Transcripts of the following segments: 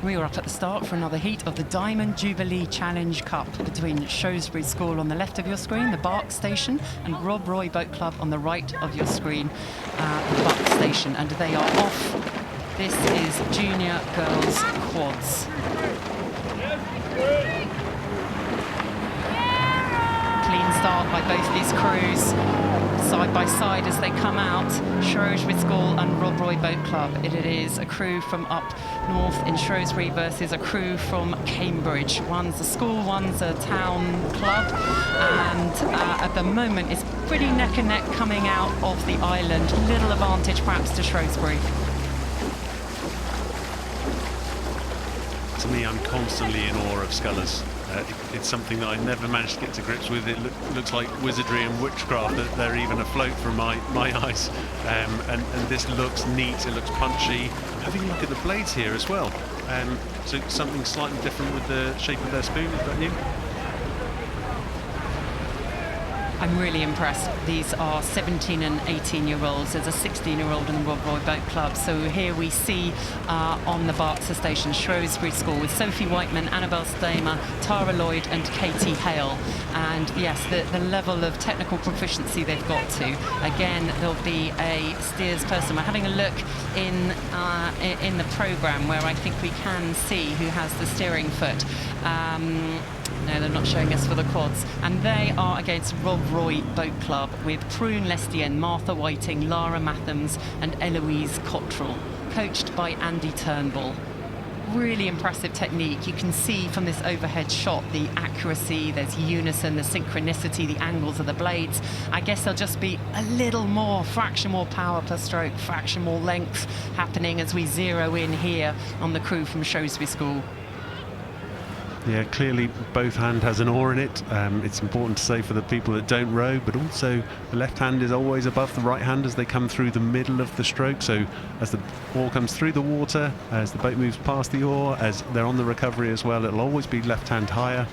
We are up at the start for another heat of the Diamond Jubilee Challenge Cup between Shrewsbury School on the left of your screen, the Bark Station, and Rob Roy Boat Club on the right of your screen, the Buck Station. And they are off. This is junior girls quads. Clean start by both these crews, side by side as they come out. Shrewsbury School and Rob Roy Boat Club. It is a crew from up north in Shrewsbury versus a crew from Cambridge. One's a school, one's a town club, and at the moment it's pretty neck and neck coming out of the island. Little advantage perhaps to Shrewsbury. To me, I'm constantly in awe of scullers. It's something that I never managed to get to grips with. It looks like wizardry and witchcraft, that they're even afloat from my eyes. And this looks neat, it looks punchy. Having a look at the blades here as well. So something slightly different with the shape of their spoon, is that new? I'm really impressed. These are 17 and 18-year-olds. There's a 16-year-old in the Rob Roy Boat Club. So here we see on the Bark Station, Shrewsbury School, with Sophie Whiteman, Annabelle Stamer, Tara Lloyd and Katie Hale. And yes, the level of technical proficiency they've got to. Again, there'll be a steers person. We're having a look in the programme where I think we can see who has the steering foot. No, they're not showing us for the quads. And they are against Rob Roy Boat Club with Prune Lestienne, Martha Whiting, Lara Mathams and Eloise Cottrell, coached by Andy Turnbull. Really impressive technique. You can see from this overhead shot the accuracy, there's unison, the synchronicity, the angles of the blades. I guess there'll just be a little more, fraction more power per stroke, fraction more length happening as we zero in here on the crew from Shrewsbury School. Yeah, clearly both hand has an oar in it. It's important to say for the people that don't row, but also the left hand is always above the right hand as they come through the middle of the stroke. So as the oar comes through the water, as the boat moves past the oar, as they're on the recovery as well, it'll always be left hand higher.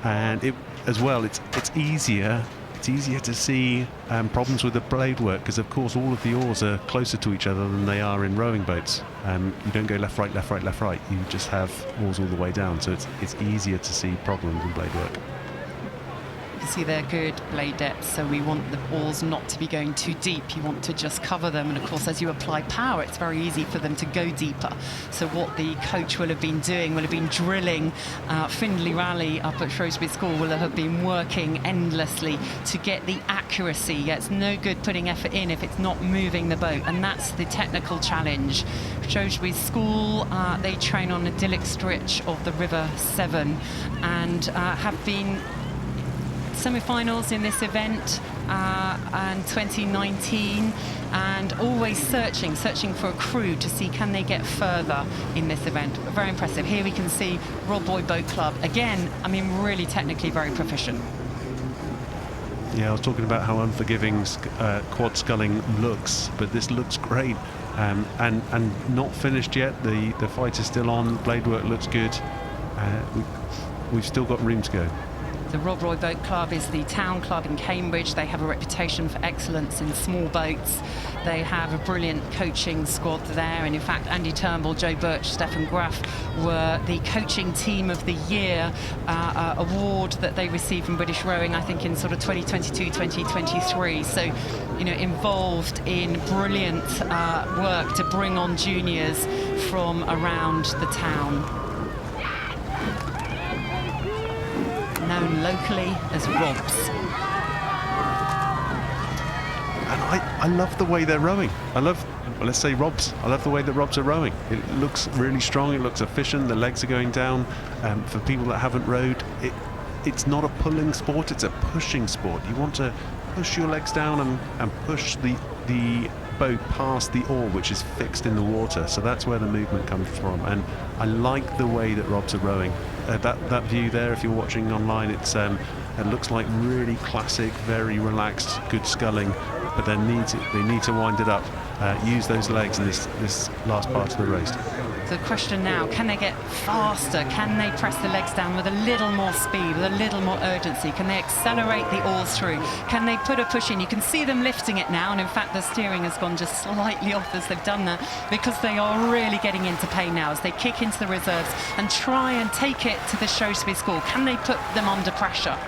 And it as well, it's easier. It's easier to see problems with the blade work because, of course, all of the oars are closer to each other than they are in rowing boats. You don't go left, right, left, right, left, right. You just have oars all the way down, so it's easier to see problems in blade work. You see they're good blade depths, so we want the oars not to be going too deep. You want to just cover them, and of course as you apply power it's very easy for them to go deeper. So what the coach will have been doing, will have been drilling. Findlay Rally up at Shrewsbury School will have been working endlessly to get the accuracy. Yeah, it's no good putting effort in if it's not moving the boat, and that's the technical challenge. Shrewsbury School, they train on an idyllic stretch of the River Severn and have been semi-finals in this event and 2019, and always searching for a crew to see can they get further in this event. Very impressive. Here we can see Rob Roy Boat Club again. I mean, really technically very proficient. Yeah, I was talking about how unforgiving quad sculling looks, but this looks great. And not finished yet. The fight is still on. Blade work looks good. We've still got room to go. The Rob Roy Boat Club is the town club in Cambridge. They have a reputation for excellence in small boats. They have a brilliant coaching squad there, and in fact Andy Turnbull, Joe Birch, Stefan Graf were the coaching team of the year award that they received from British Rowing, I think in sort of 2022-2023. So, you know, involved in brilliant work to bring on juniors from around the town. Known locally as Robs. And I love the way they're rowing. Let's say Robs. I love the way that Robs are rowing. It looks really strong, it looks efficient, the legs are going down. For people that haven't rowed, it's not a pulling sport, it's a pushing sport. You want to push your legs down and push the boat past the oar, which is fixed in the water. So that's where the movement comes from. And I like the way that Robs are rowing. That view there, if you're watching online, it looks like really classic, very relaxed, good sculling, but they need to wind it up, use those legs in this last part of the race. So the question now, can they get faster? Can they press the legs down with a little more speed, with a little more urgency? Can they accelerate the oars through? Can they put a push in? You can see them lifting it now, and in fact the steering has gone just slightly off as they've done that, because they are really getting into pain now as they kick into the reserves and try and take it to the Shrewsbury School. Can they put them under pressure?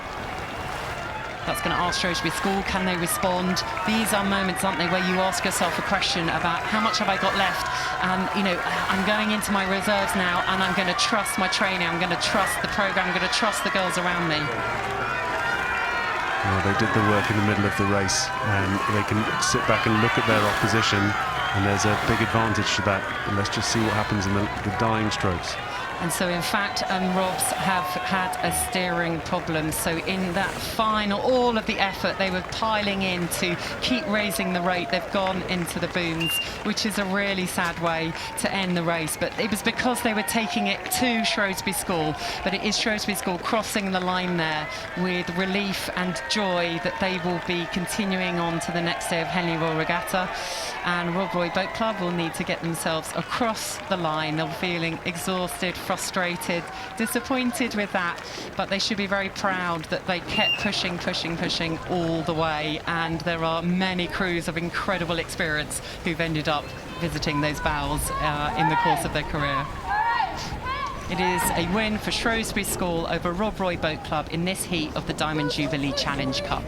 That's going to ask Shrewsbury School, can they respond? These are moments, aren't they, where you ask yourself a question about how much have I got left? And, you know, I'm going into my reserves now, and I'm going to trust my training, I'm going to trust the programme, I'm going to trust the girls around me. Well, they did the work in the middle of the race, and they can sit back and look at their opposition, and there's a big advantage to that. And let's just see what happens in the dying strokes. And so, in fact, Robs have had a steering problem. So in that final, all of the effort, they were piling in to keep raising the rate. They've gone into the booms, which is a really sad way to end the race. But it was because they were taking it to Shrewsbury School. But it is Shrewsbury School crossing the line there with relief and joy that they will be continuing on to the next day of Henley Royal Regatta. And Rob Roy Boat Club will need to get themselves across the line. They're feeling exhausted, frustrated, disappointed with that, but they should be very proud that they kept pushing all the way. And there are many crews of incredible experience who've ended up visiting those bows in the course of their career. It is a win for Shrewsbury School over Rob Roy Boat Club in this heat of the Diamond Jubilee Challenge Cup.